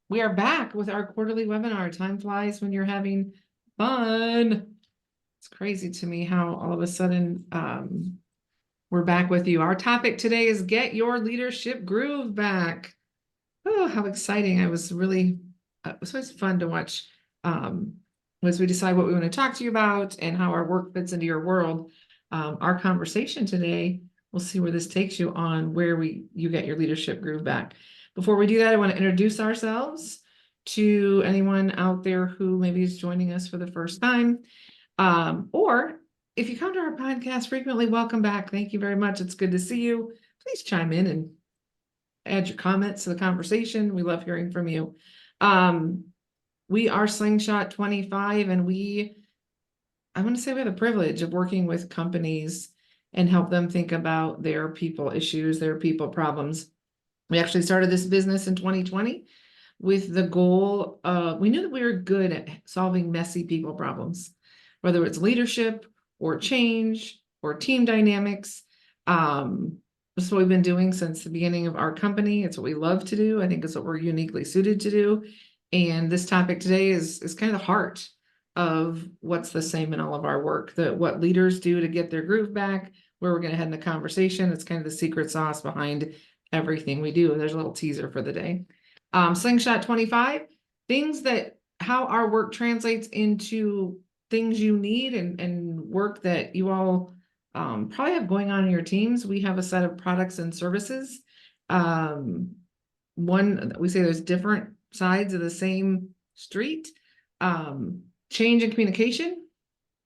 We are back with our quarterly webinar. Time flies when you're having fun. It's crazy to me how all of a sudden we're back with you. Our topic today is get your leadership groove back. Oh, how exciting. It was always fun to watch as we decide what we want to talk to you about and how our work fits into your world. Our conversation today, we'll see where this takes you on where you get your leadership groove back. Before we do that, I want to introduce ourselves to anyone out there who maybe is joining us for the first time. Or if you come to our podcast frequently, welcome back. Thank you very much. It's good to see you. Please chime in and add your comments to the conversation. We love hearing from you. We are Slingshot 25, and I want to say we have the privilege of working with companies and help them think about their people issues, their people problems. We actually started this business in 2020 with the goal of, we knew that we were good at solving messy people problems, whether it's leadership or change or team dynamics. This is what we've been doing since the beginning of our company. It's what we love to do. I think it's what we're uniquely suited to do. And this topic today is kind of the heart of what's the same in all of our work, what leaders do to get their groove back, where we're going to head in the conversation. It's kind of the secret sauce behind everything we do. There's a little teaser for the day. Slingshot 25, how our work translates into things you need and work that you all probably have going on in your teams. We have a set of products and services. We say there's different sides of the same street. Change and communication.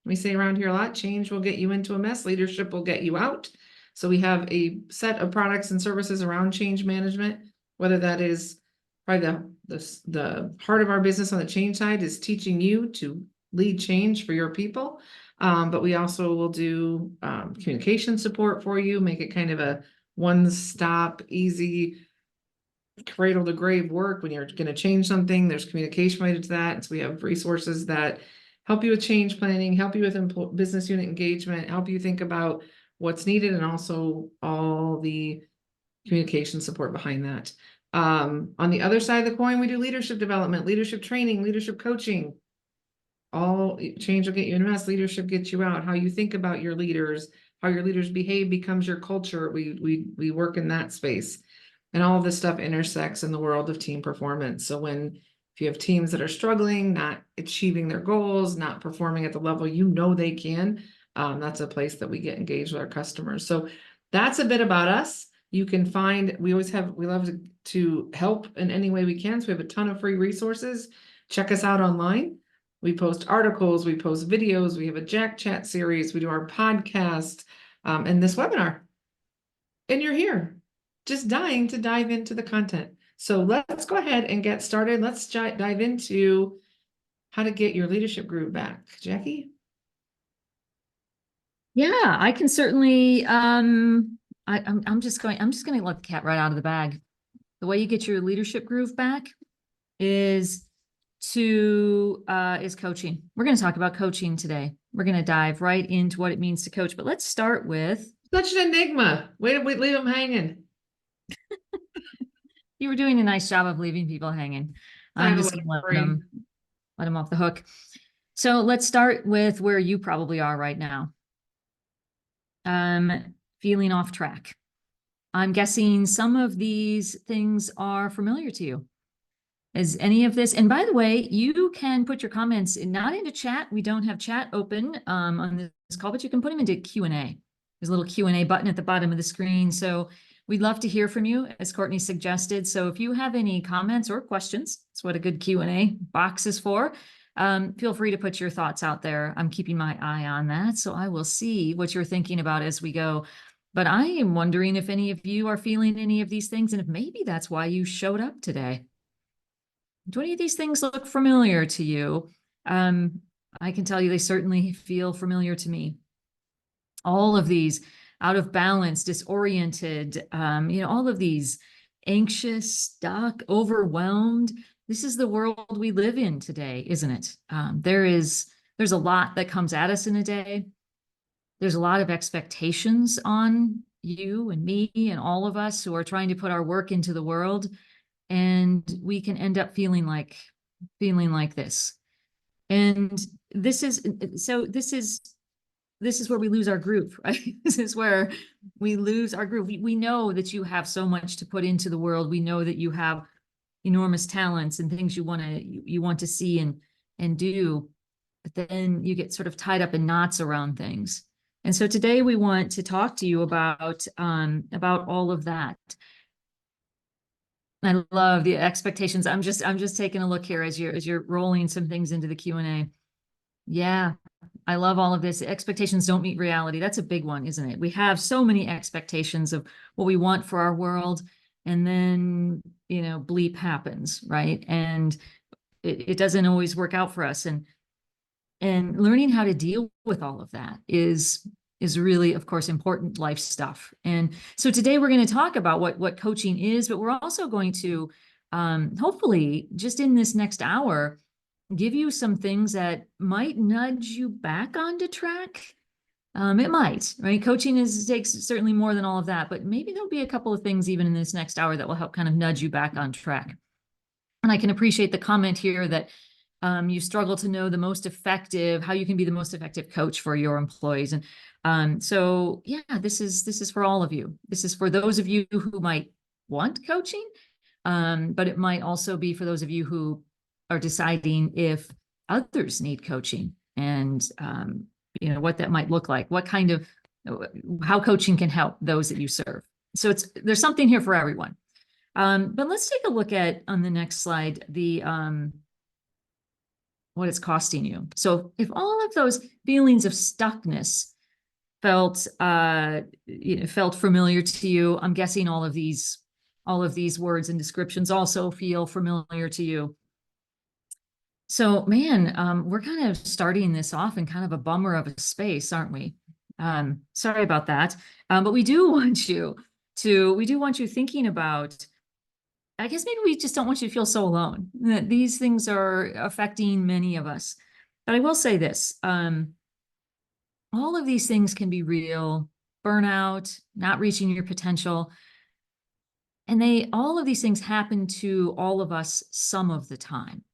We say around here a lot, change will get you into a mess, leadership will get you out. So we have a set of products and services around change management, whether that is probably the heart of our business on the change side is teaching you to lead change for your people. But we also will do communication support for you, make it kind of a one-stop, easy, cradle to grave work when you're going to change something. There's communication related to that. And so we have resources that help you with change planning, help you with business unit engagement, help you think about what's needed, and also all the communication support behind that. On the other side of the coin, we do leadership development, leadership training, leadership coaching. All change will get you in a mess, leadership gets you out. How you think about your leaders, how your leaders behave becomes your culture. We work in that space. And all of this stuff intersects in the world of team performance. So if you have teams that are struggling, not achieving their goals, not performing at the level you know they can, that's a place that we get engaged with our customers. So that's a bit about us. You can find, we love to help in any way we can. So we have a ton of free resources. Check us out online. We post articles, we post videos, we have a Jack Chat series, we do our podcast, and this webinar. And you're here, just dying to dive into the content. So let's go ahead and get started. Let's dive into how to get your leadership groove back. Jackie? Yeah, I can certainly, I'm just going to let the cat right out of the bag. The way you get your leadership groove back is coaching. We're going to talk about coaching today. We're going to dive right into what it means to coach, but let's start with such an enigma. Way to leave them hanging. You were doing a nice job of leaving people hanging. I'm just going to let them off the hook. So let's start with where you probably are right now. Feeling off track. I'm guessing some of these things are familiar to you. Is any of this, and by the way, you can put your comments not into chat. We don't have chat open on this call, but you can put them into Q&A. There's a little Q&A button at the bottom of the screen. So we'd love to hear from you, as Courtney suggested. So if you have any comments or questions, that's what a good Q&A box is for. Feel free to put your thoughts out there. I'm keeping my eye on that, so I will see what you're thinking about as we go. But I am wondering if any of you are feeling any of these things, and if maybe that's why you showed up today. Do any of these things look familiar to you? I can tell you they certainly feel familiar to me. All of these out of balance, disoriented, all of these anxious, stuck, overwhelmed. This is the world we live in today, isn't it? There's a lot that comes at us in a day. There's a lot of expectations on you and me and all of us who are trying to put our work into the world. and we can end up feeling like this. And this is where we lose our groove, right? This is where we lose our groove. We know that you have so much to put into the world. We know that you have enormous talents and things you want to see and do, but then you get sort of tied up in knots around things. And so today we want to talk to you about all of that. I love the expectations. I'm just taking a look here as you're rolling some things into the Q&A. Yeah, I love all of this. Expectations don't meet reality. That's a big one, isn't it? We have so many expectations of what we want for our world, and then, bleep happens, right? And it doesn't always work out for us. And learning how to deal with all of that is really, of course, important life stuff. And so today we're going to talk about what coaching is, but we're also going to hopefully just in this next hour give you some things that might nudge you back onto track. It might, right? Coaching takes certainly more than all of that, but maybe there'll be a couple of things even in this next hour that will help kind of nudge you back on track. And I can appreciate the comment here that you struggle to know how you can be the most effective coach for your employees. And so, yeah, this is for all of you. This is for those of you who might want coaching, but it might also be for those of you who are deciding if others need coaching and, what that might look like, how coaching can help those that you serve. So there's something here for everyone. But let's take a look at, on the next slide, what it's costing you. So if all of those feelings of stuckness felt familiar to you, I'm guessing all of these words and descriptions also feel familiar to you. So, man, we're kind of starting this off in kind of a bummer of a space, aren't we? Sorry about that. But we do want you thinking about, I guess maybe we just don't want you to feel so alone, that these things are affecting many of us. But I will say this, all of these things can be real: burnout, not reaching your potential. And all of these things happen to all of us some of the time.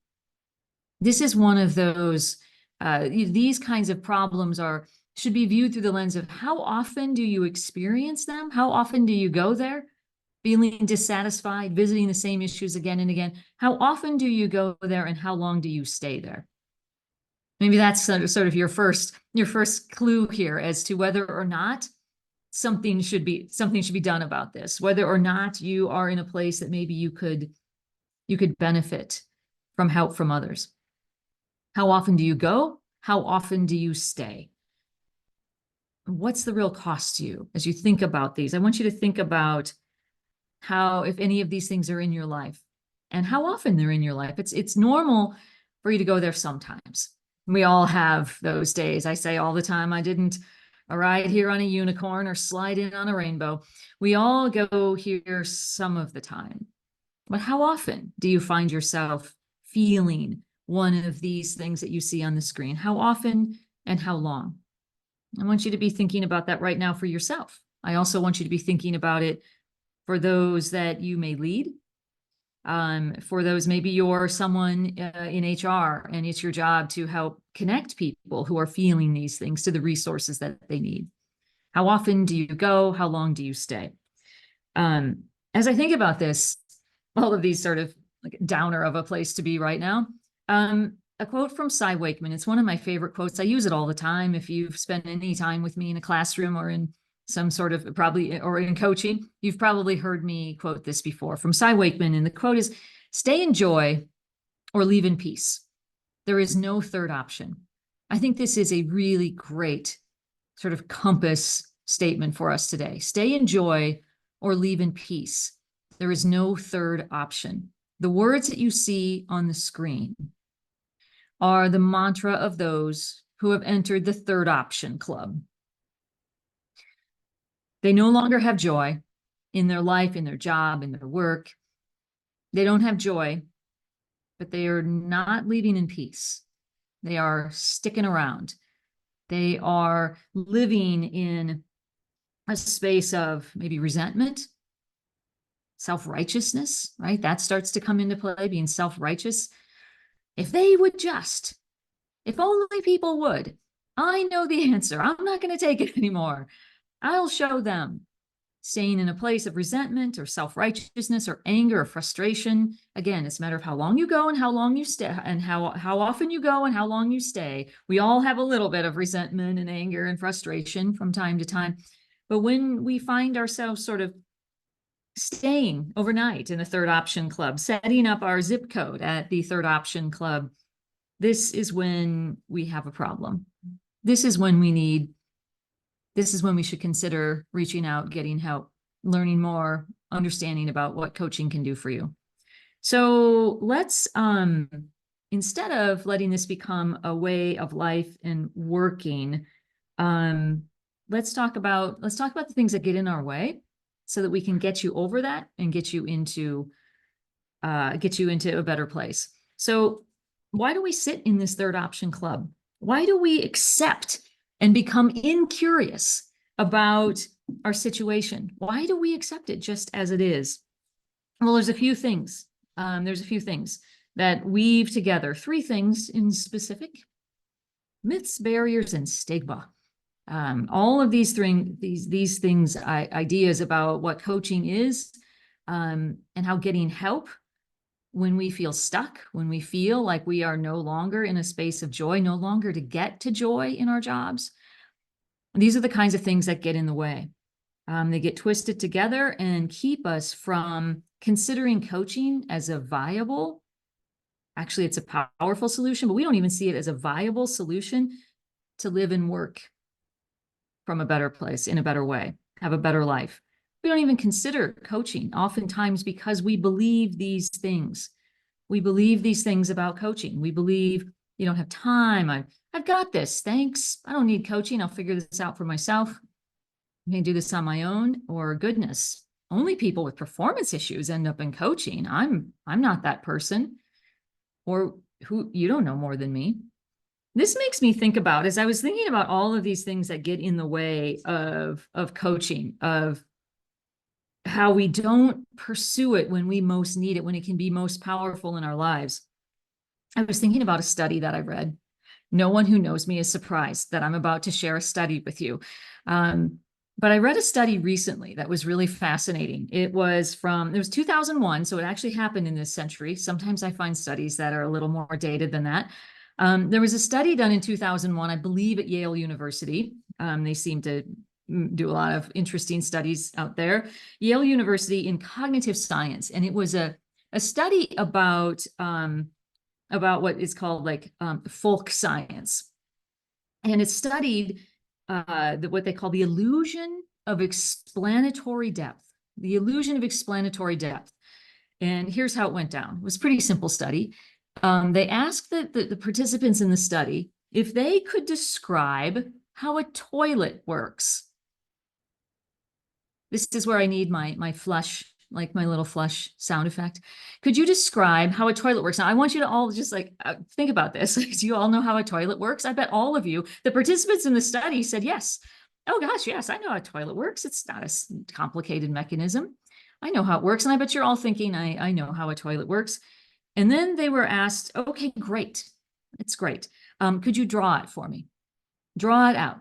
This is one of those, these kinds of problems should be viewed through the lens of how often do you experience them? How often do you go there? Feeling dissatisfied, visiting the same issues again and again. How often do you go there, and how long do you stay there? Maybe that's sort of your first clue here as to whether or not something should be done about this, whether or not you are in a place that maybe you could benefit from help from others. How often do you go? How often do you stay? What's the real cost to you as you think about these? I want you to think about how, if any of these things are in your life, and how often they're in your life. It's normal for you to go there sometimes. We all have those days. I say all the time, I didn't ride here on a unicorn or slide in on a rainbow. We all go here some of the time. But how often do you find yourself feeling one of these things that you see on the screen? How often and how long? I want you to be thinking about that right now for yourself. I also want you to be thinking about it for those that you may lead. For those, maybe you're someone in HR and it's your job to help connect people who are feeling these things to the resources that they need. How often do you go? How long do you stay? As I think about this, all of these sort of like downer of a place to be right now, a quote from Cy Wakeman. It's one of my favorite quotes. I use it all the time. If you've spent any time with me in a classroom or in some sort of or in coaching, you've probably heard me quote this before, from Cy Wakeman. And the quote is, "Stay in joy or leave in peace. There is no third option." I think this is a really great sort of compass statement for us today. Stay in joy or leave in peace. There is no third option. The words that you see on the screen are the mantra of those who have entered the third option club. They no longer have joy in their life, in their job, in their work. They don't have joy, but they are not leaving in peace. They are sticking around. They are living in a space of maybe resentment, self-righteousness, right? That starts to come into play, being self-righteous. If they would just, if only people would, I know the answer. I'm not going to take it anymore. I'll show them. Staying in a place of resentment or self-righteousness or anger or frustration. Again, it's a matter of how long you go and how long you stay, and how often you go and how long you stay. We all have a little bit of resentment and anger and frustration from time to time. But when we find ourselves sort of staying overnight in the third option club, setting up our zip code at the third option club, this is when we have a problem. This is when we should consider reaching out, getting help, learning more, understanding about what coaching can do for you. So let's, instead of letting this become a way of life and working, let's talk about the things that get in our way so that we can get you over that and get you into a better place. So why do we sit in this third option club? Why do we accept and become incurious about our situation? Why do we accept it just as it is? Well, there's a few things. That weave together, 3 things in specific: myths, barriers, and stigma. All of these things, ideas about what coaching is, and how getting help when we feel stuck, when we feel like we are no longer in a space of joy, no longer to get to joy in our jobs. These are the kinds of things that get in the way. They get twisted together and keep us from considering coaching as a viable, actually it's a powerful solution, but we don't even see it as a viable solution to live and work from a better place, in a better way, have a better life. We don't even consider coaching oftentimes because we believe these things. We believe these things about coaching. We believe you don't have time. I've got this. Thanks. I don't need coaching. I'll figure this out for myself. I can do this on my own. Or goodness, only people with performance issues end up in coaching. I'm not that person. Or who, you don't know more than me. This makes me think about, as I was thinking about all of these things that get in the way of coaching, of how we don't pursue it when we most need it, when it can be most powerful in our lives. I was thinking about a study that I read. No one who knows me is surprised that I'm about to share a study with you. But I read a study recently that was really fascinating. It was 2001, so it actually happened in this century. Sometimes I find studies that are a little more dated than that. There was a study done in 2001, I believe at Yale University. They seem to do a lot of interesting studies out there. Yale University in cognitive science. And it was a study about what is called folk science. And it studied what they call the illusion of explanatory depth. The illusion of explanatory depth. And here's how it went down. It was a pretty simple study. They asked the participants in the study if they could describe how a toilet works. This is where I need my flush, like my little flush sound effect. Could you describe how a toilet works? Now, I want you to all just think about this. Do you all know how a toilet works? I bet all of you, the participants in the study, said yes. Oh gosh, yes, I know how a toilet works. It's not a complicated mechanism. I know how it works. And I bet you're all thinking, I know how a toilet works. And then they were asked, okay, great. It's great. Could you draw it for me? Draw it out.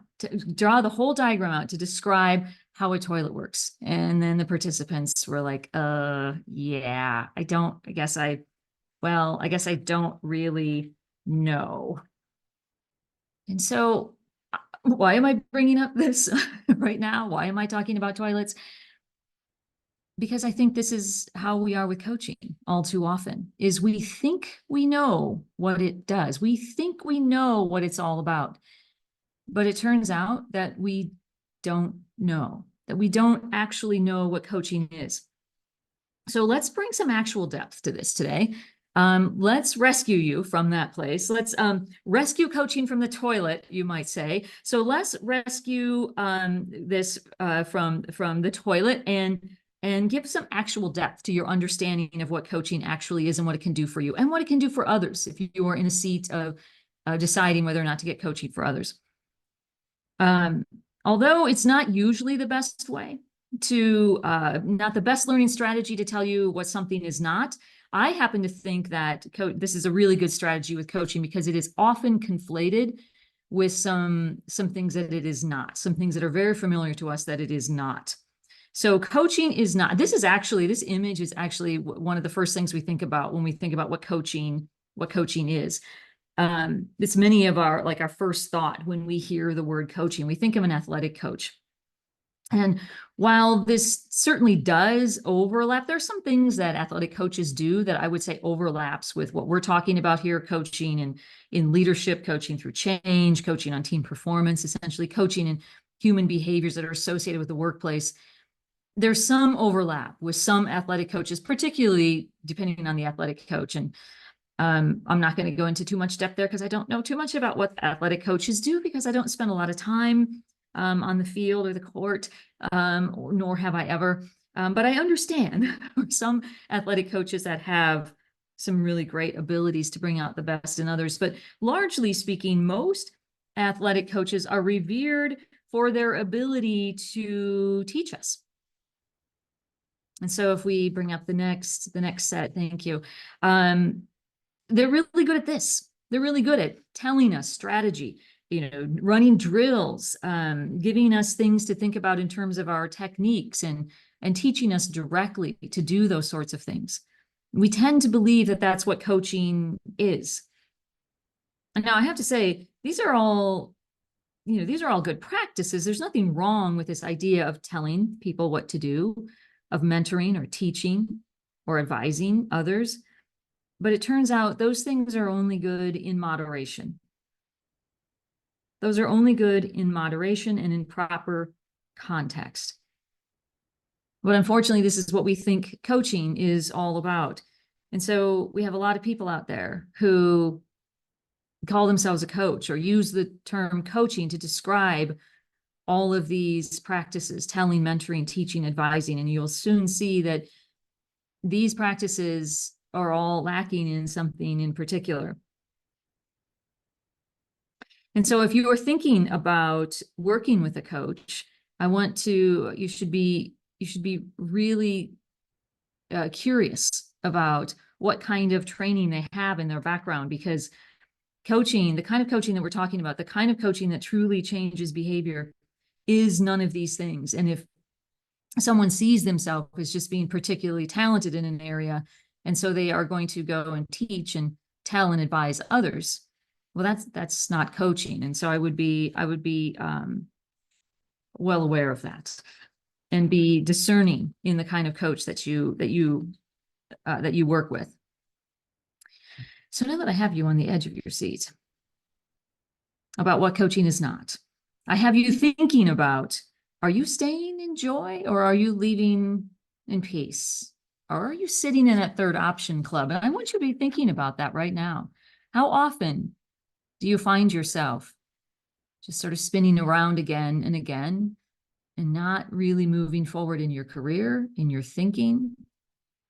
Draw the whole diagram out to describe how a toilet works. And then the participants were like, yeah, I guess I don't really know. And so why am I bringing up this right now? Why am I talking about toilets? Because I think this is how we are with coaching all too often, is we think we know what it does. We think we know what it's all about. But it turns out that we don't know, that we don't actually know what coaching is. So let's bring some actual depth to this today. Let's rescue you from that place. Let's rescue coaching from the toilet, you might say. So let's rescue this from the toilet and give some actual depth to your understanding of what coaching actually is and what it can do for you and what it can do for others if you are in a seat of deciding whether or not to get coaching for others. Although it's not usually the best way, to not the best learning strategy to tell you what something is not. I happen to think that this is a really good strategy with coaching because it is often conflated with some things that it is not, some things that are very familiar to us that it is not. So coaching is not, this image is actually one of the first things we think about when we think about what coaching is. It's many of our first thought when we hear the word coaching. We think of an athletic coach. And while this certainly does overlap, there are some things that athletic coaches do that I would say overlaps with what we're talking about here, coaching and in leadership, coaching through change, coaching on team performance, essentially coaching in human behaviors that are associated with the workplace. There's some overlap with some athletic coaches, particularly depending on the athletic coach. And I'm not going to go into too much depth there because I don't know too much about what athletic coaches do because I don't spend a lot of time on the field or the court, nor have I ever. But I understand some athletic coaches that have some really great abilities to bring out the best in others. But largely speaking, most athletic coaches are revered for their ability to teach us. And so if we bring up the next set, thank you. They're really good at this. They're really good at telling us strategy, running drills, giving us things to think about in terms of our techniques and teaching us directly to do those sorts of things. We tend to believe that that's what coaching is. And now I have to say, these are all good practices. There's nothing wrong with this idea of telling people what to do, of mentoring or teaching or advising others. But it turns out those things are only good in moderation. Those are only good in moderation and in proper context. But unfortunately, this is what we think coaching is all about. And so we have a lot of people out there who call themselves a coach or use the term coaching to describe all of these practices, telling, mentoring, teaching, advising, and you'll soon see that these practices are all lacking in something in particular. And so if you are thinking about working with a coach, you should be really curious about what kind of training they have in their background, because coaching, the kind of coaching that we're talking about, the kind of coaching that truly changes behavior is none of these things. And if someone sees themselves as just being particularly talented in an area, and so they are going to go and teach and tell and advise others, well, that's not coaching. And so I would be well aware of that and be discerning in the kind of coach that you work with. So now that I have you on the edge of your seat about what coaching is not, I have you thinking about, are you staying in joy or are you leaving in peace? Or are you sitting in that third option club? And I want you to be thinking about that right now. How often do you find yourself just sort of spinning around again and again and not really moving forward in your career, in your thinking?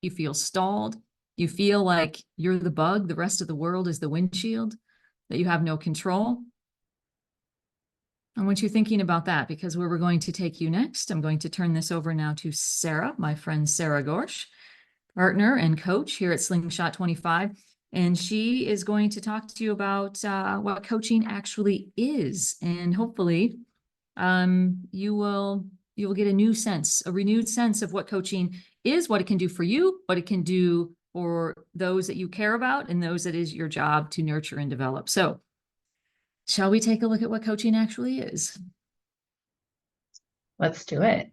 You feel stalled. You feel like you're the bug, the rest of the world is the windshield, that you have no control. I want you thinking about that, because where we're going to take you next, I'm going to turn this over now to Sarah, my friend Sarah Gorsh, partner and coach here at Slingshot 25. And she is going to talk to you about what coaching actually is. And hopefully you will get a renewed sense of what coaching is, what it can do for you, what it can do for those that you care about, and those that is your job to nurture and develop. So shall we take a look at what coaching actually is? Let's do it.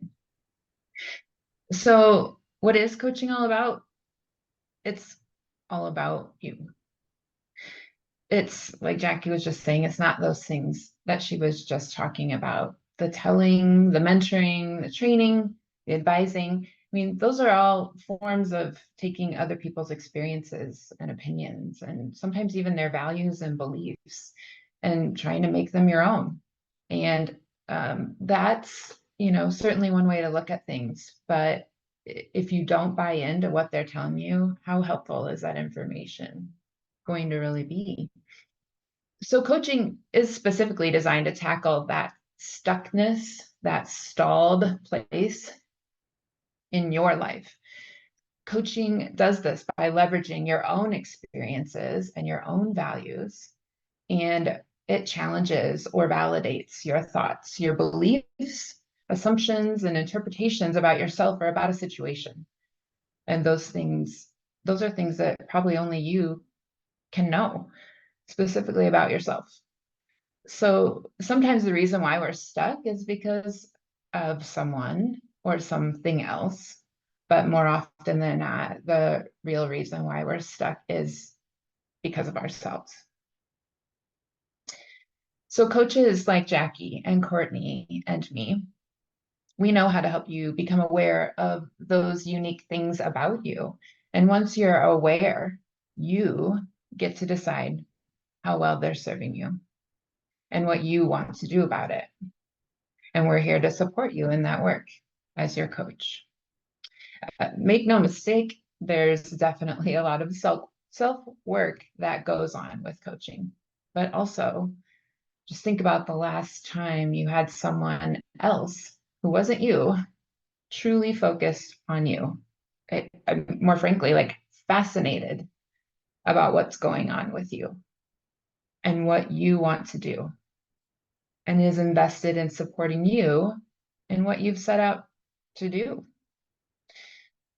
So what is coaching all about? It's all about you. It's like Jackie was just saying, it's not those things that she was just talking about. The telling, the mentoring, the training, the advising. I mean, those are all forms of taking other people's experiences and opinions, and sometimes even their values and beliefs, and trying to make them your own. And that's, certainly one way to look at things. But if you don't buy into what they're telling you, how helpful is that information going to really be? So coaching is specifically designed to tackle that stuckness, that stalled place in your life. Coaching does this by leveraging your own experiences and your own values, and it challenges or validates your thoughts, your beliefs, assumptions, and interpretations about yourself or about a situation. And those are things that probably only you can know specifically about yourself. So sometimes the reason why we're stuck is because of someone or something else. But more often than not, the real reason why we're stuck is because of ourselves. So coaches like Jackie and Courtney and me, we know how to help you become aware of those unique things about you. And once you're aware, you get to decide how well they're serving you and what you want to do about it. And we're here to support you in that work as your coach. Make no mistake, there's definitely a lot of self-work that goes on with coaching. But also, just think about the last time you had someone else who wasn't you truly focused on you. More frankly, like fascinated about what's going on with you and what you want to do, and is invested in supporting you in what you've set out to do.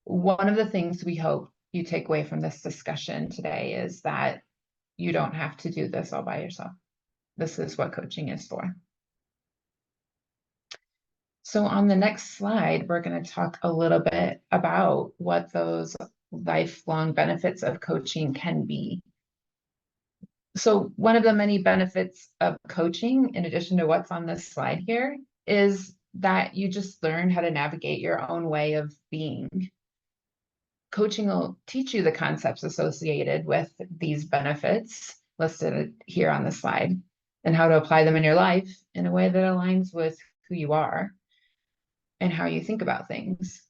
One of the things we hope you take away from this discussion today is that you don't have to do this all by yourself. This is what coaching is for. So on the next slide, we're going to talk a little bit about what those lifelong benefits of coaching can be. So one of the many benefits of coaching, in addition to what's on this slide here, is that you just learn how to navigate your own way of being. Coaching will teach you the concepts associated with these benefits listed here on the slide and how to apply them in your life in a way that aligns with who you are and how you think about things.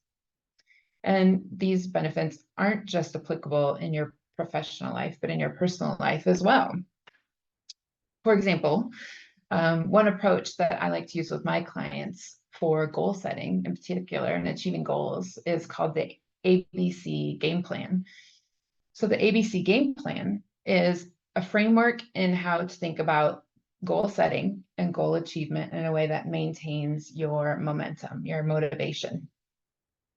And these benefits aren't just applicable in your professional life, but in your personal life as well. For example, one approach that I like to use with my clients for goal setting in particular and achieving goals is called the ABC game plan. So the ABC game plan is a framework in how to think about goal setting and goal achievement in a way that maintains your momentum, your motivation.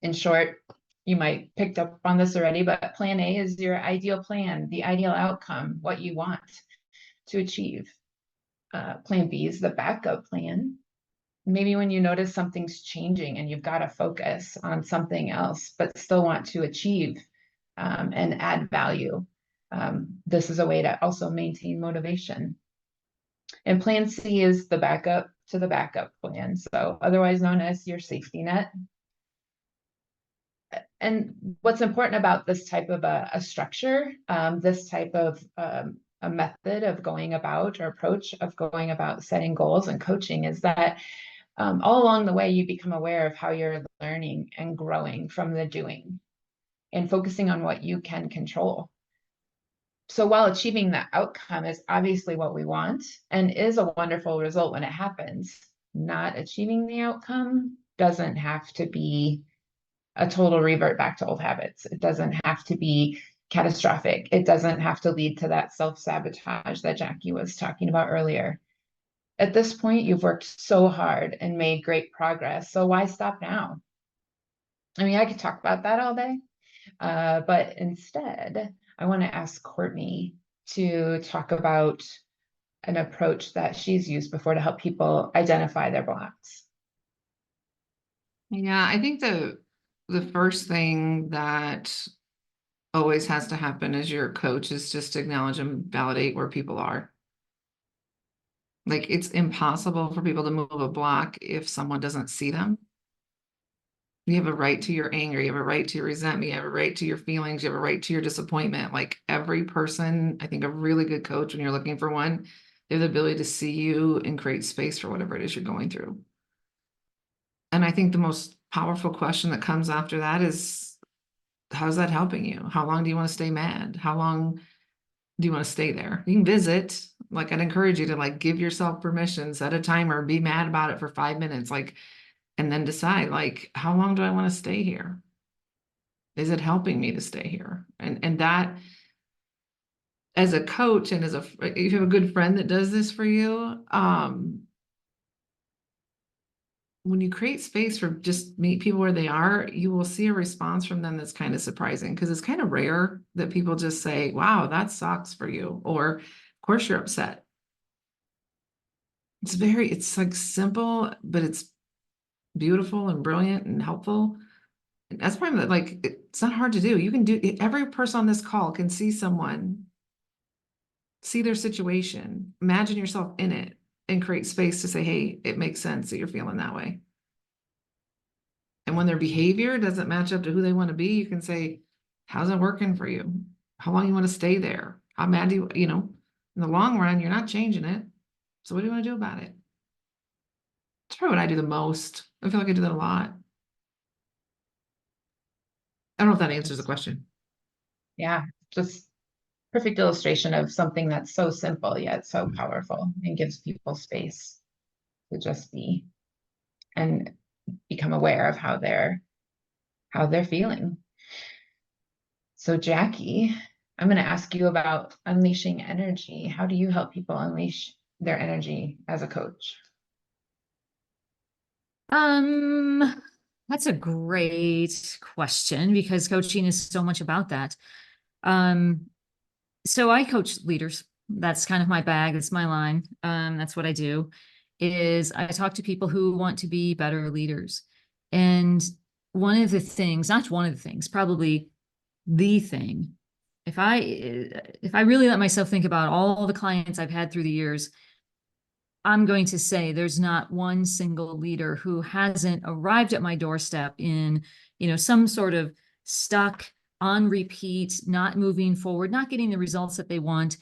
In short, you might picked up on this already, but plan A is your ideal plan, the ideal outcome, what you want to achieve. Plan B is the backup plan. Maybe when you notice something's changing and you've got to focus on something else, but still want to achieve and add value. This is a way to also maintain motivation. And plan C is the backup to the backup plan, so otherwise known as your safety net. And what's important about this type of a structure, this type of a method of going about or approach of going about setting goals and coaching is that all along the way, you become aware of how you're learning and growing from the doing and focusing on what you can control. So while achieving that outcome is obviously what we want and is a wonderful result when it happens, not achieving the outcome doesn't have to be a total revert back to old habits. It doesn't have to be catastrophic. It doesn't have to lead to that self-sabotage that Jackie was talking about earlier. At this point, you've worked so hard and made great progress. So why stop now? I mean, I could talk about that all day, but instead, I want to ask Courtney to talk about an approach that she's used before to help people identify their blocks. Yeah, I think the first thing that always has to happen as your coach is just acknowledge and validate where people are. Like, it's impossible for people to move a block if someone doesn't see them. You have a right to your anger, you have a right to your resentment, you have a right to your feelings, you have a right to your disappointment. Like, every person, I think a really good coach, when you're looking for one, they have the ability to see you and create space for whatever it is you're going through. And I think the most powerful question that comes after that is, how's that helping you? How long do you want to stay mad? How long do you want to stay there? You can visit. Like, I'd encourage you to like give yourself permission, set a timer, be mad about it for 5 minutes. Like, and then decide, like, how long do I want to stay here? Is it helping me to stay here? And that, as a coach and if you have a good friend that does this for you, when you create space for just meet people where they are, you will see a response from them that's kind of surprising, because it's kind of rare that people just say, wow, that sucks for you, or of course you're upset. It's like simple, but it's beautiful and brilliant and helpful. And that's why I'm like, it's not hard to do. You can do, every person on this call can see someone, see their situation, imagine yourself in it, and create space to say, hey, it makes sense that you're feeling that way. And when their behavior doesn't match up to who they want to be, you can say, how's it working for you? How long you want to stay there? How mad do you know, in the long run, you're not changing it. So what do you want to do about it? It's probably what I do the most. I feel like I do that a lot. I don't know if that answers the question. Yeah, just perfect illustration of something that's so simple yet so powerful, and gives people space to just be and become aware of how they're feeling. So Jackie, I'm going to ask you about unleashing energy. How do you help people unleash their energy as a coach? That's a great question, because coaching is so much about that. So I coach leaders. That's kind of my bag. That's my line. That's what I do, is I talk to people who want to be better leaders. And one of the things, not one of the things, probably the thing, if I really let myself think about all the clients I've had through the years, I'm going to say there's not one single leader who hasn't arrived at my doorstep in, some sort of stuck, on repeat, not moving forward, not getting the results that they want,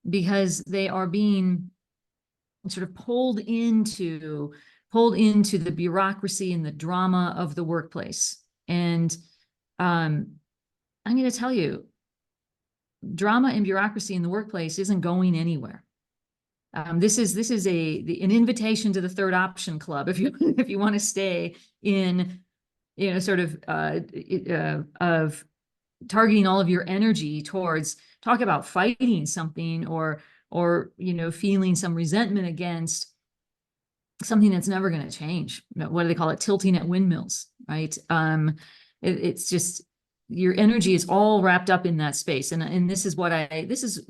because they are being sort of pulled into the bureaucracy and the drama of the workplace. And I'm going to tell you, drama and bureaucracy in the workplace isn't going anywhere. This is an invitation to the third option club. If you want to stay in, sort of targeting all of your energy towards talk about fighting something, or feeling some resentment against something that's never going to change. What do they call it? Tilting at windmills, right? It's just, your energy is all wrapped up in that space. And this is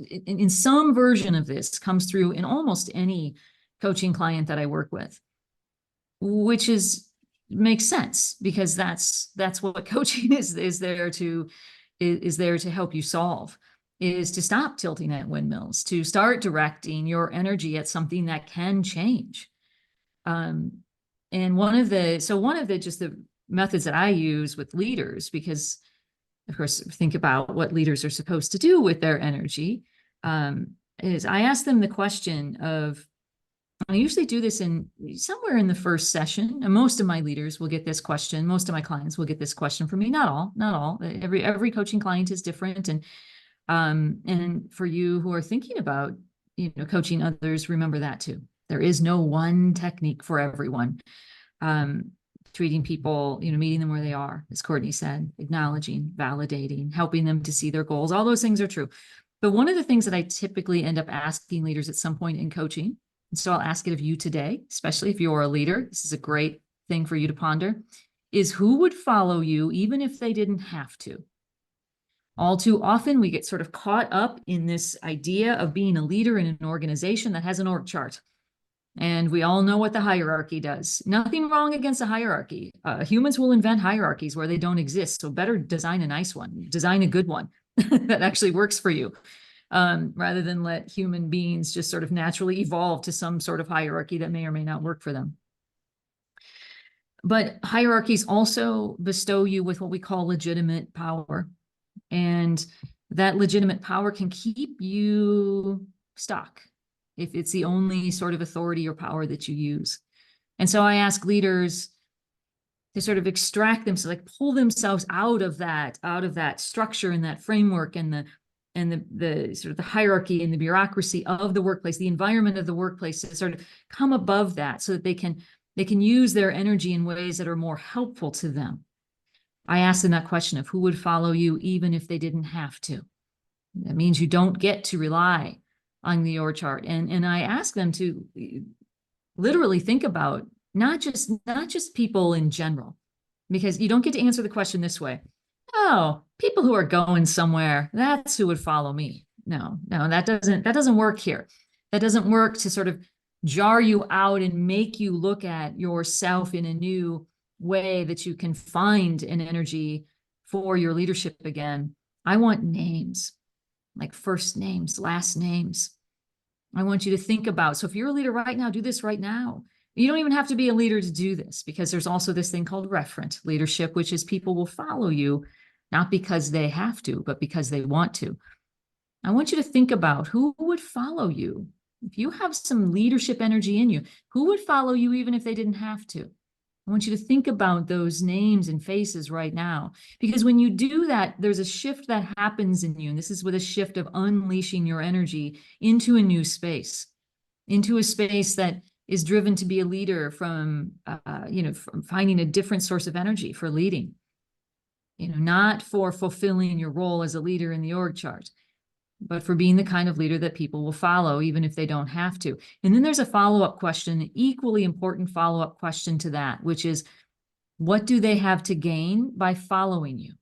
in some version of this comes through in almost any coaching client that I work with, which makes sense, because that's what coaching is there to help you solve, is to stop tilting at windmills, to start directing your energy at something that can change. And one of the methods that I use with leaders, because of course, think about what leaders are supposed to do with their energy, is I ask them the question of, I usually do this somewhere in the first session, and most of my leaders will get this question. Most of my clients will get this question from me. Not all. Every coaching client is different. And for you who are thinking about, coaching others, remember that too. There is no one technique for everyone. Treating people, meeting them where they are, as Courtney said, acknowledging, validating, helping them to see their goals. All those things are true. But one of the things that I typically end up asking leaders at some point in coaching, and so I'll ask it of you today, especially if you're a leader, this is a great thing for you to ponder, is who would follow you even if they didn't have to? All too often, we get sort of caught up in this idea of being a leader in an organization that has an org chart. And we all know what the hierarchy does. Nothing wrong against a hierarchy. Humans will invent hierarchies where they don't exist. So better design a nice one, design a good one that actually works for you, rather than let human beings just sort of naturally evolve to some sort of hierarchy that may or may not work for them. But hierarchies also bestow you with what we call legitimate power. And that legitimate power can keep you stuck if it's the only sort of authority or power that you use. And so I ask leaders to sort of extract themselves, like pull themselves out of that structure and that framework and the sort of the hierarchy and the bureaucracy of the workplace, the environment of the workplace, to sort of come above that, so that they can They can use their energy in ways that are more helpful to them. I asked them that question of who would follow you even if they didn't have to. That means you don't get to rely on your chart. And I asked them to literally think about not just people in general, because you don't get to answer the question this way. Oh, people who are going somewhere, that's who would follow me. No, that doesn't work here. That doesn't work to sort of jar you out and make you look at yourself in a new way that you can find an energy for your leadership again. I want names, like first names, last names. I want you to think about, so if you're a leader right now, do this right now. You don't even have to be a leader to do this, because there's also this thing called referent leadership, which is people will follow you, not because they have to, but because they want to. I want you to think about who would follow you. If you have some leadership energy in you, who would follow you even if they didn't have to? I want you to think about those names and faces right now, because when you do that, there's a shift that happens in you. And this is with a shift of unleashing your energy into a new space, into a space that is driven to be a leader from finding a different source of energy for leading, not for fulfilling your role as a leader in the org chart, but for being the kind of leader that people will follow, even if they don't have to. And then there's a follow-up question, an equally important follow-up question to that, which is, what do they have to gain by following you?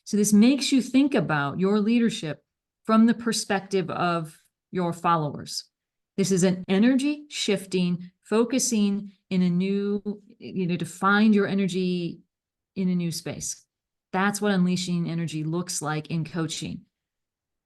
So this makes you think about your leadership from the perspective of your followers. This is an energy shifting, focusing in a new, to find your energy in a new space. That's what unleashing energy looks like in coaching.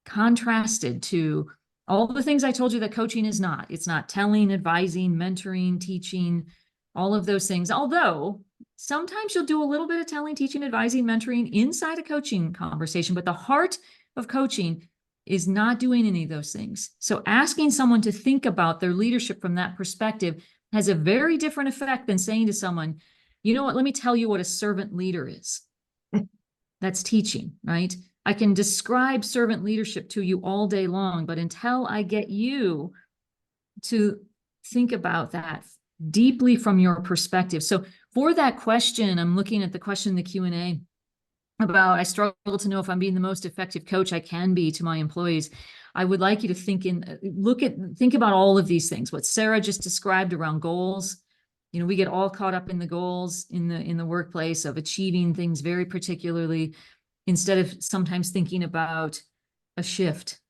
Contrasted to all the things I told you that coaching is not. It's not telling, advising, mentoring, teaching, all of those things. Although sometimes you'll do a little bit of telling, teaching, advising, mentoring inside a coaching conversation, but the heart of coaching is not doing any of those things. So asking someone to think about their leadership from that perspective has a very different effect than saying to someone, you know what, let me tell you what a servant leader is. That's teaching, right? I can describe servant leadership to you all day long, but until I get you to think about that deeply from your perspective. So for that question, I'm looking at the question in the Q&A about, I struggle to know if I'm being the most effective coach I can be to my employees. I would like you to think about all of these things, what Sarah just described around goals. We get all caught up in the goals in the workplace of achieving things very particularly, instead of sometimes thinking about a shift,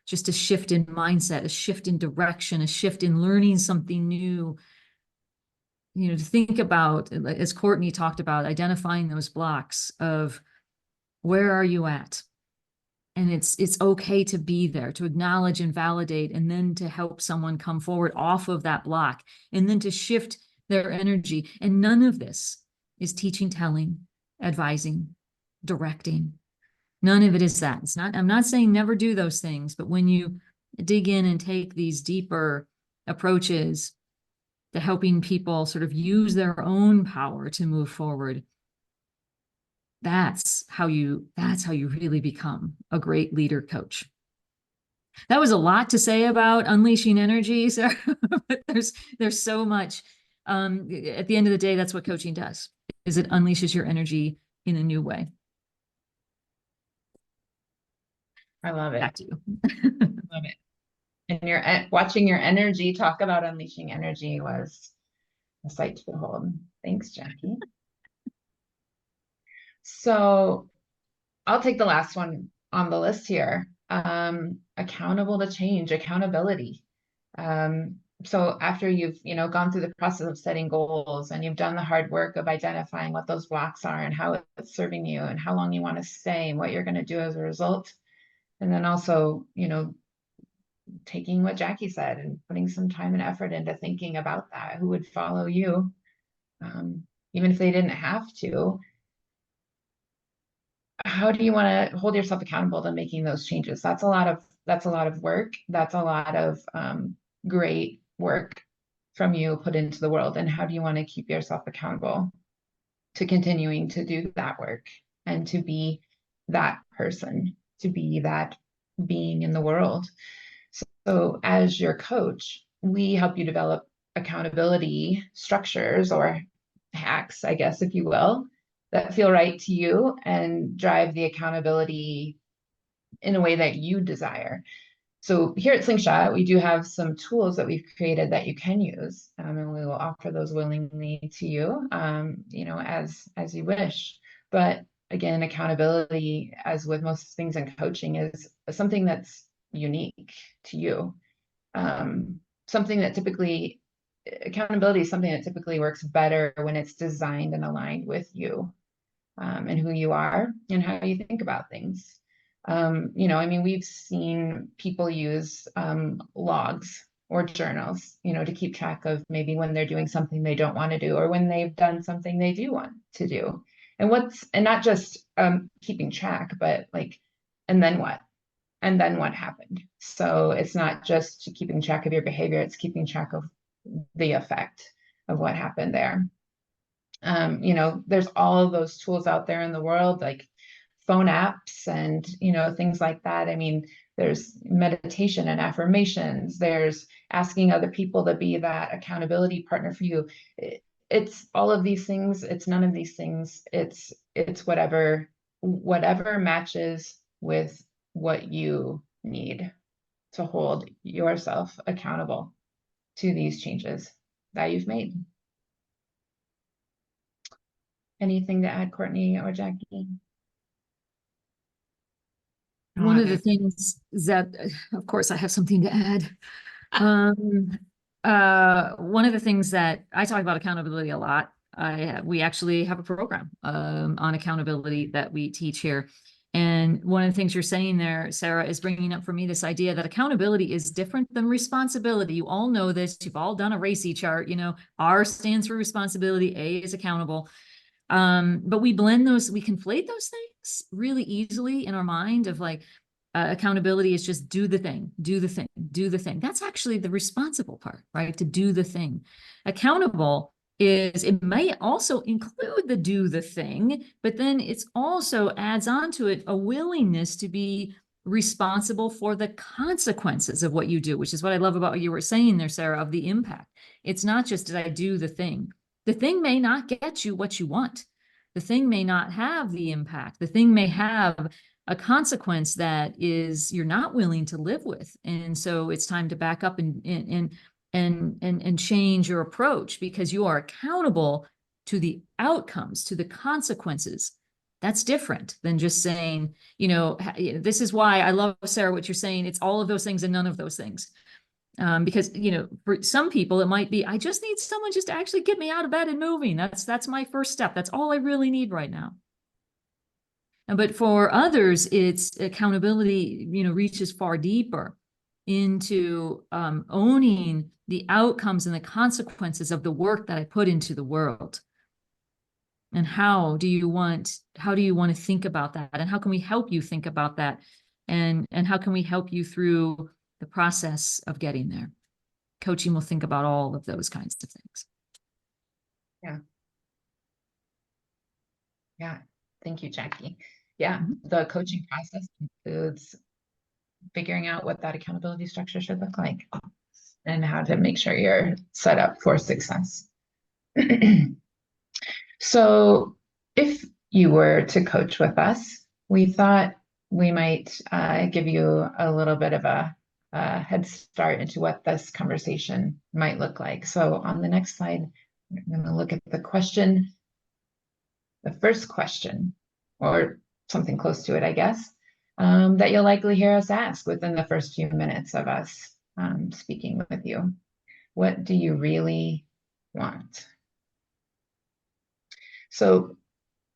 just a shift in mindset, a shift in direction, a shift in learning something new. To think about, as Courtney talked about, identifying those blocks of where are you at? And it's okay to be there, to acknowledge and validate, and then to help someone come forward off of that block, and then to shift their energy. And none of this is teaching, telling, advising, directing. None of it is that. It's not, I'm not saying never do those things, but when you dig in and take these deeper approaches to helping people sort of use their own power to move forward, that's how you really become a great leader coach. That was a lot to say about unleashing energy, Sarah, but there's so much. At the end of the day, that's what coaching does, is it unleashes your energy in a new way. I love it. Back to you. Love it. And watching your energy talk about unleashing energy was a sight to behold. Thanks, Jackie. So I'll take the last one on the list here. Accountable to change, accountability. So after you've, gone through the process of setting goals, and you've done the hard work of identifying what those blocks are and how it's serving you and how long you want to stay and what you're going to do as a result. And then also, taking what Jackie said and putting some time and effort into thinking about that, who would follow you, even if they didn't have to. How do you want to hold yourself accountable to making those changes? That's a lot of work. That's a lot of great work from you put into the world. And how do you want to keep yourself accountable to continuing to do that work and to be that person, to be that being in the world? So as your coach, we help you develop accountability structures or hacks, I guess, if you will, that feel right to you and drive the accountability in a way that you desire. So here at Slingshot, we do have some tools that we've created that you can use, and we will offer those willingly to you, as you wish. But again, accountability, as with most things in coaching, is something that's unique to you. Accountability is something that typically works better when it's designed and aligned with you, and who you are and how you think about things. We've seen people use logs or journals, to keep track of maybe when they're doing something they don't want to do, or when they've done something they do want to do. And not just keeping track, but like, and then what? And then what happened? So it's not just keeping track of your behavior, it's keeping track of the effect of what happened there. There's all of those tools out there in the world, like phone apps and, things like that. I mean, there's meditation and affirmations. There's asking other people to be that accountability partner for you. It's all of these things. It's none of these things. It's whatever matches with what you need to hold yourself accountable to these changes that you've made. Anything to add, Courtney or Jackie? One of the things that, of course, I have something to add. One of the things that I talk about accountability a lot. We actually have a program on accountability that we teach here. And one of the things you're saying there, Sarah, is bringing up for me this idea that accountability is different than responsibility. You all know this. You've all done a RACI chart. R stands for responsibility, A is accountable. But we conflate those things really easily in our mind of like, accountability is just do the thing, do the thing, do the thing. That's actually the responsible part, right? To do the thing. Accountable it may also include the do the thing, but then it's also adds on to it a willingness to be responsible for the consequences of what you do, which is what I love about what you were saying there, Sarah, of the impact. It's not just did I do the thing. The thing may not get you what you want. The thing may not have the impact. The thing may have a consequence that is you're not willing to live with. And so it's time to back up and change your approach, because you are accountable to the outcomes, to the consequences. That's different than just saying, this is why I love, Sarah, what you're saying. It's all of those things and none of those things. Because, for some people, it might be, I just need someone just to actually get me out of bed and moving. That's my first step. That's all I really need right now. But for others, it's accountability, reaches far deeper into owning the outcomes and the consequences of the work that I put into the world. And how do you want to think about that? And how can we help you think about that? And how can we help you through the process of getting there? Coaching will think about all of those kinds of things. Yeah. Yeah. Thank you, Jackie. Yeah. The coaching process includes figuring out what that accountability structure should look like and how to make sure you're set up for success. So if you were to coach with us, we thought we might give you a little bit of a head start into what this conversation might look like. So on the next slide, we're going to look at the first question, or something close to it, I guess, that you'll likely hear us ask within the first few minutes of us speaking with you. What do you really want? So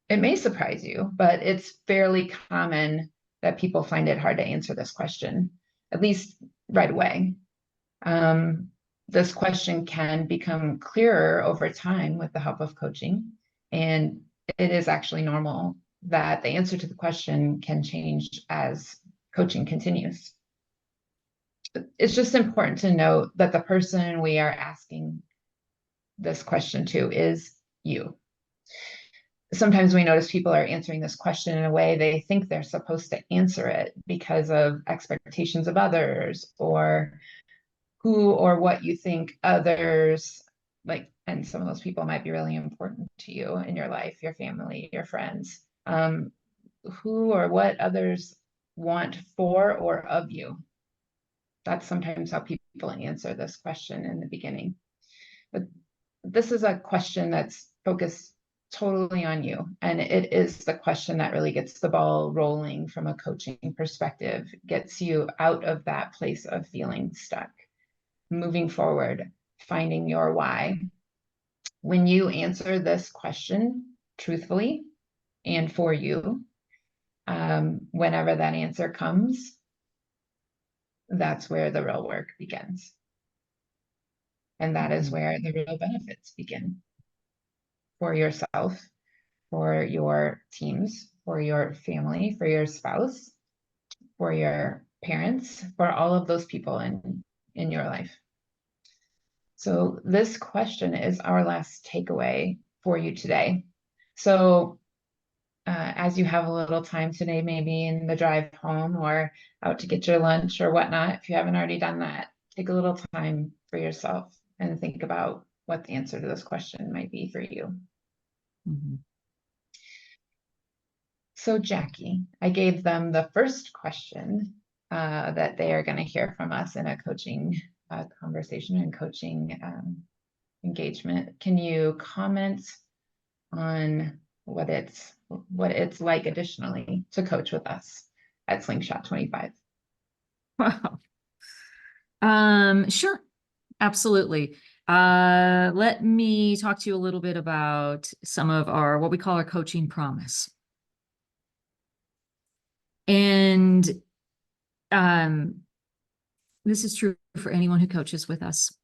it may surprise you, but it's fairly common that people find it hard to answer this question, at least right away. This question can become clearer over time with the help of coaching, and it is actually normal that the answer to the question can change as coaching continues. It's just important to note that the person we are asking this question to is you. Sometimes we notice people are answering this question in a way they think they're supposed to answer it because of expectations of others or who or what you think others like, and some of those people might be really important to you in your life, your family, your friends, who or what others want for or of you. That's sometimes how people answer this question in the beginning. But this is a question that's focused totally on you. And it is the question that really gets the ball rolling from a coaching perspective, gets you out of that place of feeling stuck, moving forward, finding your why. When you answer this question truthfully and for you, whenever that answer comes, that's where the real work begins. And that is where the real benefits begin for yourself, for your teams, for your family, for your spouse, for your parents, for all of those people in your life. So this question is our last takeaway for you today. So as you have a little time today, maybe in the drive home or out to get your lunch or whatnot, if you haven't already done that, take a little time for yourself and think about what the answer to this question might be for you. Mhm. So Jackie, I gave them the first question that they are going to hear from us in a coaching conversation and coaching engagement. Can you comment on what it's like additionally to coach with us at Slingshot 25? Wow. Sure. Absolutely. Let me talk to you a little bit about some of our, what we call our coaching promise. And this is true for anyone who coaches with us.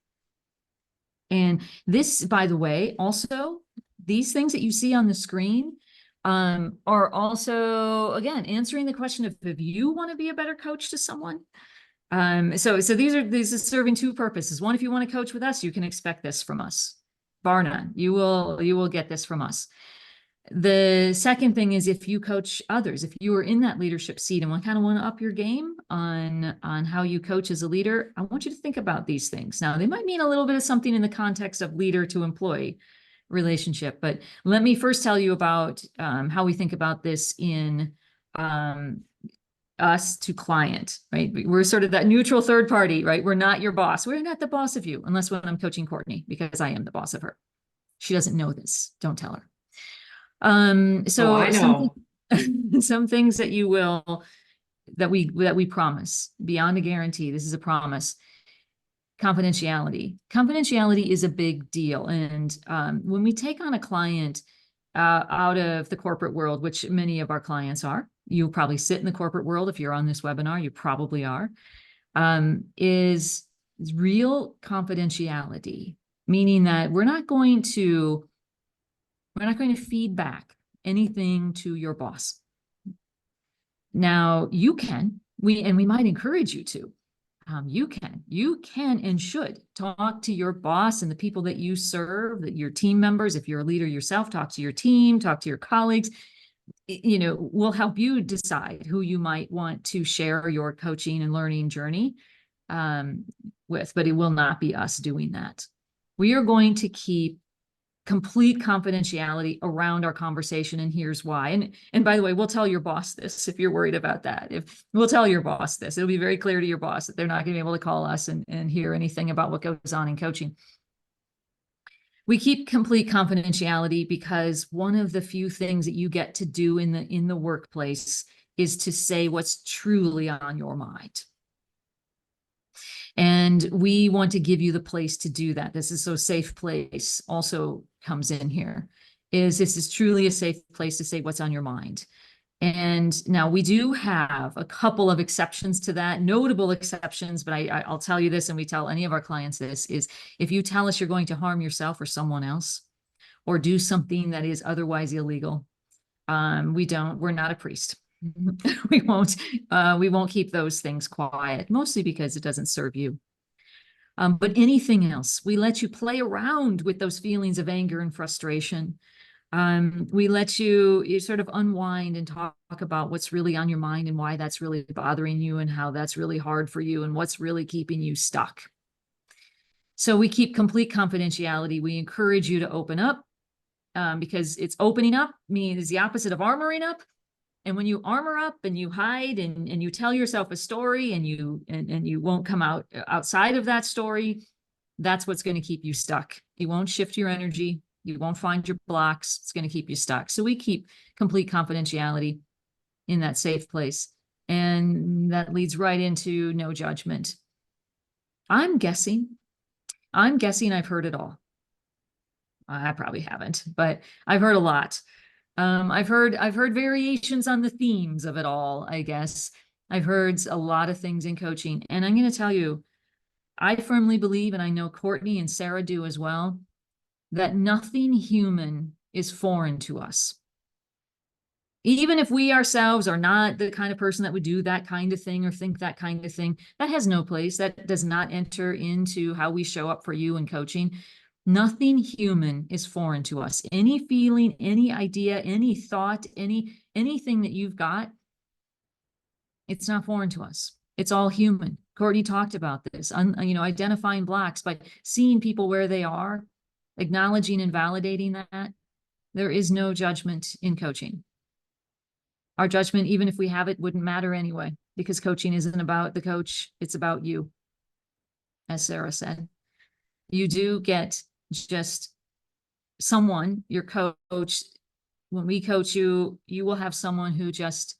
And this, by the way, also, these things that you see on the screen are also, again, answering the question of if you want to be a better coach to someone. So these are serving two purposes. One, if you want to coach with us, you can expect this from us, bar none. You will get this from us. The second thing is if you coach others, if you are in that leadership seat and kind of want to up your game on how you coach as a leader, I want you to think about these things. Now, they might mean a little bit of something in the context of leader to employee relationship, but let me first tell you about how we think about this in us to client, right? We're sort of that neutral third party, right? We're not your boss. We're not the boss of you, unless when I'm coaching Courtney, because I am the boss of her. She doesn't know this. Don't tell her. So I know. some things that you will, that we promise beyond a guarantee. This is a promise. Confidentiality. Confidentiality is a big deal. And when we take on a client out of the corporate world, which many of our clients are, you probably sit in the corporate world. If you're on this webinar, you probably are, is real confidentiality, meaning that we're not going to feed back anything to your boss. Now you can, we might encourage you to. You can and should talk to your boss and the people that you serve, that your team members. If you're a leader yourself, talk to your team, talk to your colleagues. We'll help you decide who you might want to share your coaching and learning journey with, but it will not be us doing that. We are going to keep complete confidentiality around our conversation, and here's why. And by the way, we'll tell your boss this if you're worried about that. If we'll tell your boss this, it'll be very clear to your boss that they're not going to be able to call us and hear anything about what goes on in coaching. We keep complete confidentiality because one of the few things that you get to do in the workplace is to say what's truly on your mind. And we want to give you the place to do that. This is so safe place also comes in here. This is truly a safe place to say what's on your mind. And now we do have a couple of exceptions to that, notable exceptions, but I'll tell you this, and we tell any of our clients this, is if you tell us you're going to harm yourself or someone else, or do something that is otherwise illegal, we're not a priest. we won't keep those things quiet, mostly because it doesn't serve you. But anything else, we let you play around with those feelings of anger and frustration. We let you sort of unwind and talk about what's really on your mind and why that's really bothering you and how that's really hard for you and what's really keeping you stuck. So we keep complete confidentiality. We encourage you to open up, because it's opening up means the opposite of armoring up. And when you armor up and you hide and you tell yourself a story and you won't come out outside of that story, that's what's going to keep you stuck. You won't shift your energy. You won't find your blocks. It's going to keep you stuck. So we keep complete confidentiality in that safe place. And that leads right into no judgment. I'm guessing I've heard it all. I probably haven't, but I've heard a lot. I've heard variations on the themes of it all, I guess. I've heard a lot of things in coaching, and I'm going to tell you, I firmly believe, and I know Courtney and Sarah do as well, that nothing human is foreign to us. Even if we ourselves are not the kind of person that would do that kind of thing or think that kind of thing, that has no place. That does not enter into how we show up for you in coaching. Nothing human is foreign to us. Any feeling, any idea, any thought, anything that you've got, it's not foreign to us. It's all human. Courtney talked about this, identifying blocks, by seeing people where they are, acknowledging and validating that. There is no judgment in coaching. Our judgment, even if we have it, wouldn't matter anyway, because coaching isn't about the coach. It's about you. As Sarah said, you do get just someone, your coach. When we coach you, you will have someone who just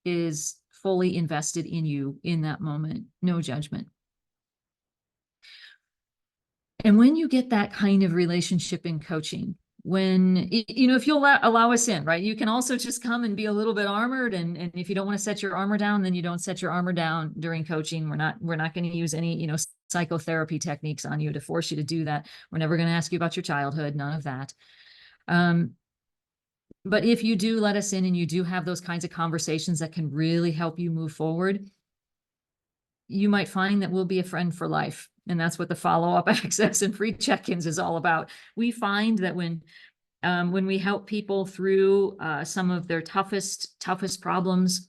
is fully invested in you in that moment. No judgment. And when you get that kind of relationship in coaching, when, if you'll allow us in, right? You can also just come and be a little bit armored. And if you don't want to set your armor down, then you don't set your armor down during coaching. We're not going to use any, psychotherapy techniques on you to force you to do that. We're never going to ask you about your childhood, none of that. But if you do let us in and you do have those kinds of conversations that can really help you move forward, you might find that we'll be a friend for life. And that's what the follow-up access and free check-ins is all about. We find that when we help people through some of their toughest problems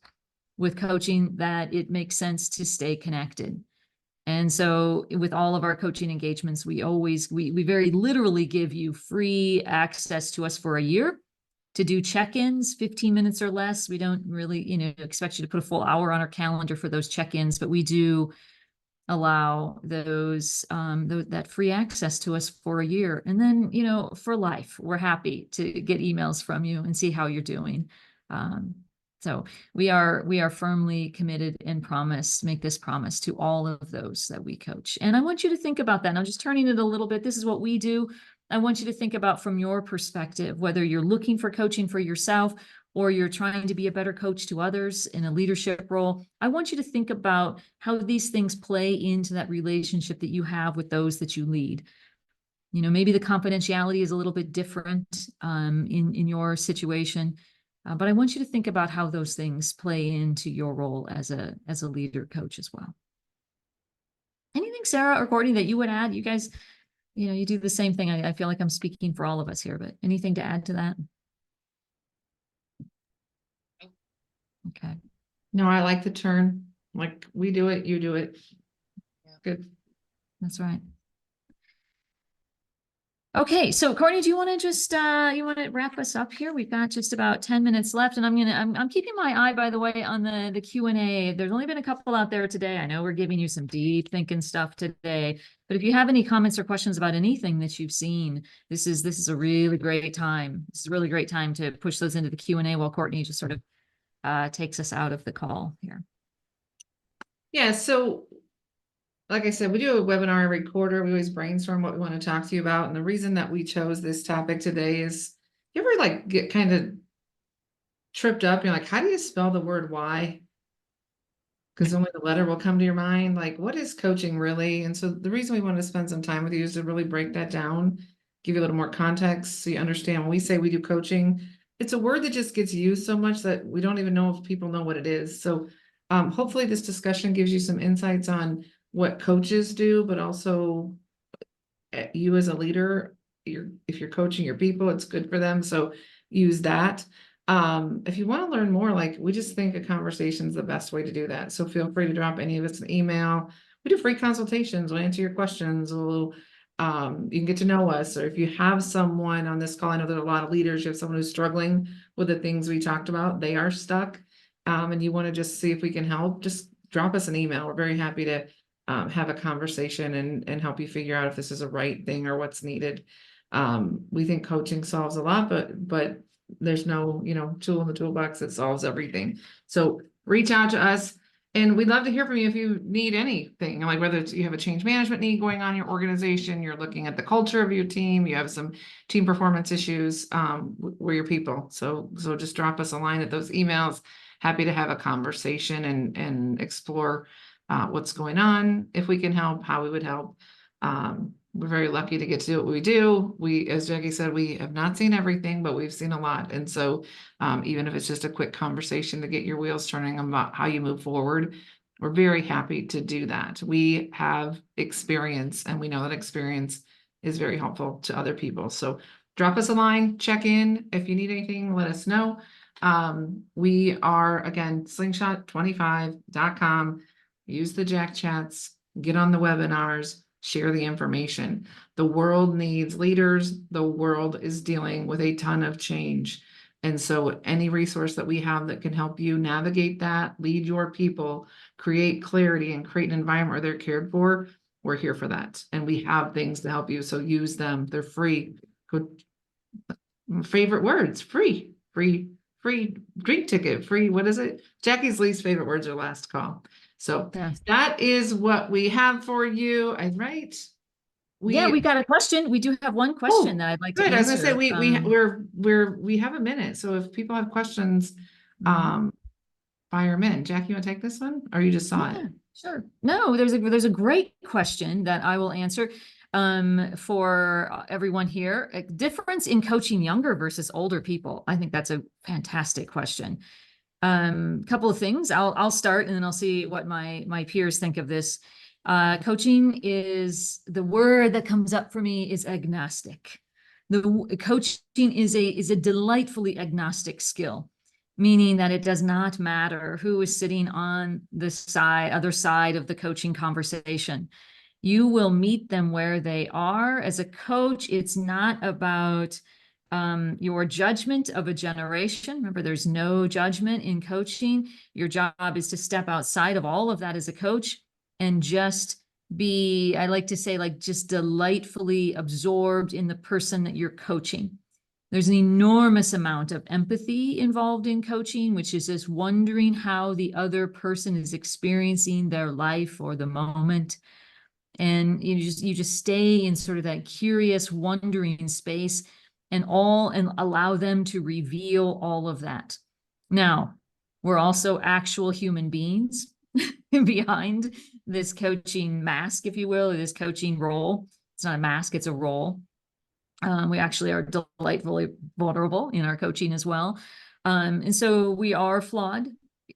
with coaching, that it makes sense to stay connected. And so with all of our coaching engagements, we very literally give you free access to us for a year to do check-ins, 15 minutes or less. We don't really, expect you to put a full hour on our calendar for those check-ins, but we do allow those that free access to us for a year. And then, for life, we're happy to get emails from you and see how you're doing. So we are firmly committed and make this promise to all of those that we coach. And I want you to think about that. Now, just turning it a little bit, this is what we do. I want you to think about from your perspective, whether you're looking for coaching for yourself or you're trying to be a better coach to others in a leadership role. I want you to think about how these things play into that relationship that you have with those that you lead. Maybe the confidentiality is a little bit different in your situation, but I want you to think about how those things play into your role as a leader coach as well. Anything, Sarah or Courtney, that you would add? You guys, you do the same thing. I feel like I'm speaking for all of us here, but anything to add to that? Okay. No, I like the turn. Like, we do it, you do it. Good. That's right. Okay, so Courtney, do you want to just wrap us up here? We've got just about 10 minutes left, and I'm keeping my eye, by the way, on the Q&A. There's only been a couple out there today. I know we're giving you some deep thinking stuff today, but if you have any comments or questions about anything that you've seen, this is a really great time. This is a really great time to push those into the Q&A while Courtney just sort of takes us out of the call here. Yeah, so like I said, we do a webinar every quarter. We always brainstorm what we want to talk to you about. And the reason that we chose this topic today is, you ever get kind of tripped up? You're like, how do you spell the word why? Because only the letter will come to your mind. Like, what is coaching really? And so the reason we want to spend some time with you is to really break that down, give you a little more context so you understand when we say we do coaching, it's a word that just gets used so much that we don't even know if people know what it is. So hopefully this discussion gives you some insights on what coaches do, but also you as a leader, if you're coaching your people, it's good for them. So use that. If you want to learn more, we just think a conversation is the best way to do that. So feel free to drop any of us an email. we do free consultations. We'll answer your questions. You can get to know us, or if you have someone on this call, I know there's a lot of leaders, you have someone who's struggling with the things we talked about, they are stuck, and you want to just see if we can help, just drop us an email. We're very happy to have a conversation and help you figure out if this is a right thing or what's needed. We think coaching solves a lot, but there's no, tool in the toolbox that solves everything. So reach out to us. And we'd love to hear from you if you need anything, like whether it's you have a change management need going on in your organization, you're looking at the culture of your team, you have some team performance issues, we're your people. So just drop us a line at those emails. Happy to have a conversation and explore what's going on, if we can help, how we would help. We're very lucky to get to do what we do. We, as Jackie said, we have not seen everything, but we've seen a lot. And so even if it's just a quick conversation to get your wheels turning about how you move forward, we're very happy to do that. We have experience, and we know that experience is very helpful to other people. So drop us a line, check in. If you need anything, let us know. We are, again, slingshot25.com. Use the Jack Chats, get on the webinars, share the information. The world needs leaders. The world is dealing with a ton of change. And so any resource that we have that can help you navigate that, lead your people, create clarity, and create an environment where they're cared for, we're here for that. And we have things to help you. So use them. They're free. Good. Favorite words, free drink ticket, free. What is it? Jackie's least favorite words are last call. So that is what we have for you. I'm right. Yeah, we got a question. We do have one question that I'd like to answer. I was gonna say we have a minute. So if people have questions, fire them in. Jackie, you want to take this one, or you just saw it? Sure. No, there's a great question that I will answer for everyone here. A difference in coaching younger versus older people. I think that's a fantastic question. Couple of things. I'll start, and then I'll see what my peers think of this. Coaching is, the word that comes up for me is agnostic. The coaching is a delightfully agnostic skill, meaning that it does not matter who is sitting on the other side of the coaching conversation. You will meet them where they are. As a coach, it's not about your judgment of a generation. Remember, there's no judgment in coaching. Your job is to step outside of all of that as a coach and just be, I like to say, like, just delightfully absorbed in the person that you're coaching. There's an enormous amount of empathy involved in coaching, which is just wondering how the other person is experiencing their life or the moment. And you just stay in sort of that curious, wondering space and allow them to reveal all of that. Now, we're also actual human beings behind this coaching mask, if you will, or this coaching role. It's not a mask, it's a role. We actually are delightfully vulnerable in our coaching as well. And so we are flawed.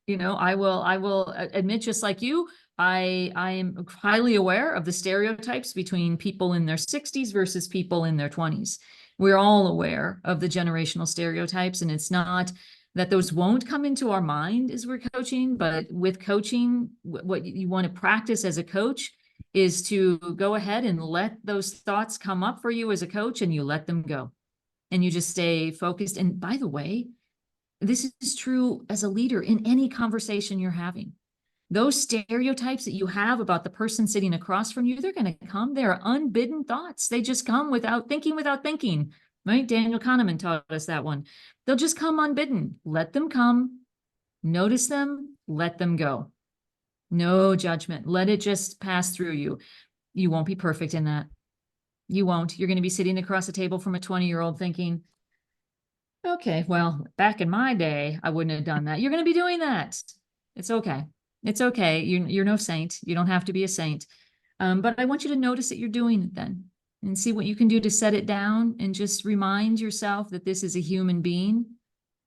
I will admit, just like you, I am highly aware of the stereotypes between people in their 60s versus people in their 20s. We're all aware of the generational stereotypes, and it's not that those won't come into our mind as we're coaching, but with coaching, what you want to practice as a coach is to go ahead and let those thoughts come up for you as a coach, and you let them go, and you just stay focused. And by the way, this is true as a leader in any conversation you're having. Those stereotypes that you have about the person sitting across from you, they're going to come. They're unbidden thoughts. They just come without thinking, right? Daniel Kahneman taught us that one. They'll just come unbidden. Let them come, notice them, let them go. No judgment. Let it just pass through you. You won't be perfect in that. You won't. You're going to be sitting across a table from a 20-year-old thinking, okay, well, back in my day, I wouldn't have done that. You're going to be doing that. It's okay. It's okay. You're no saint. You don't have to be a saint. But I want you to notice that you're doing it then, and see what you can do to set it down, and just remind yourself that this is a human being.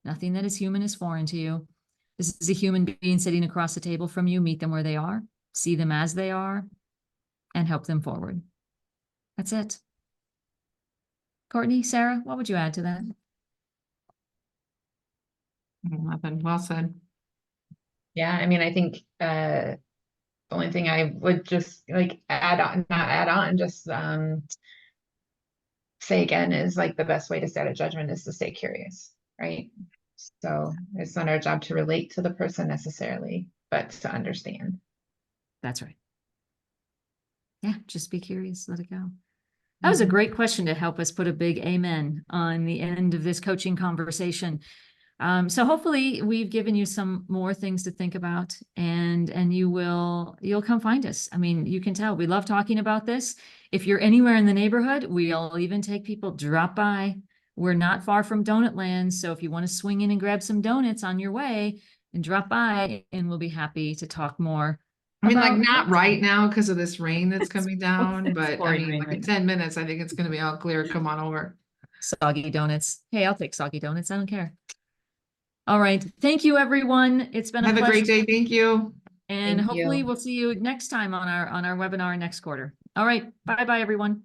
Nothing that is human is foreign to you. This is a human being sitting across the table from you. Meet them where they are, see them as they are, and help them forward. That's it. Courtney, Sarah, what would you add to that? Nothing. Well said. Yeah, I mean, I think The only thing I would just like add on, not add on, just say again is like the best way to set a judgment is to stay curious, right? So it's not our job to relate to the person necessarily, but to understand. That's right. Yeah, just be curious, let it go. That was a great question to help us put a big amen on the end of this coaching conversation. So hopefully we've given you some more things to think about, and you'll come find us. I mean, you can tell we love talking about this. If you're anywhere in the neighborhood, we'll even take people, drop by. We're not far from Donut Land, so if you want to swing in and grab some donuts on your way and drop by, and we'll be happy to talk more. I mean, like about- not right now because of this rain that's coming down, it's but I pouring mean, rain like right in now. 10 minutes, I think it's going to be all clear. Come on over. Soggy donuts. Hey, I'll take soggy donuts. I don't care. All right. Thank you, everyone. It's been Have a great pleasure. day. Thank you. And Thank hopefully you. we'll see you next time on our webinar next quarter. All right. Bye-bye, everyone.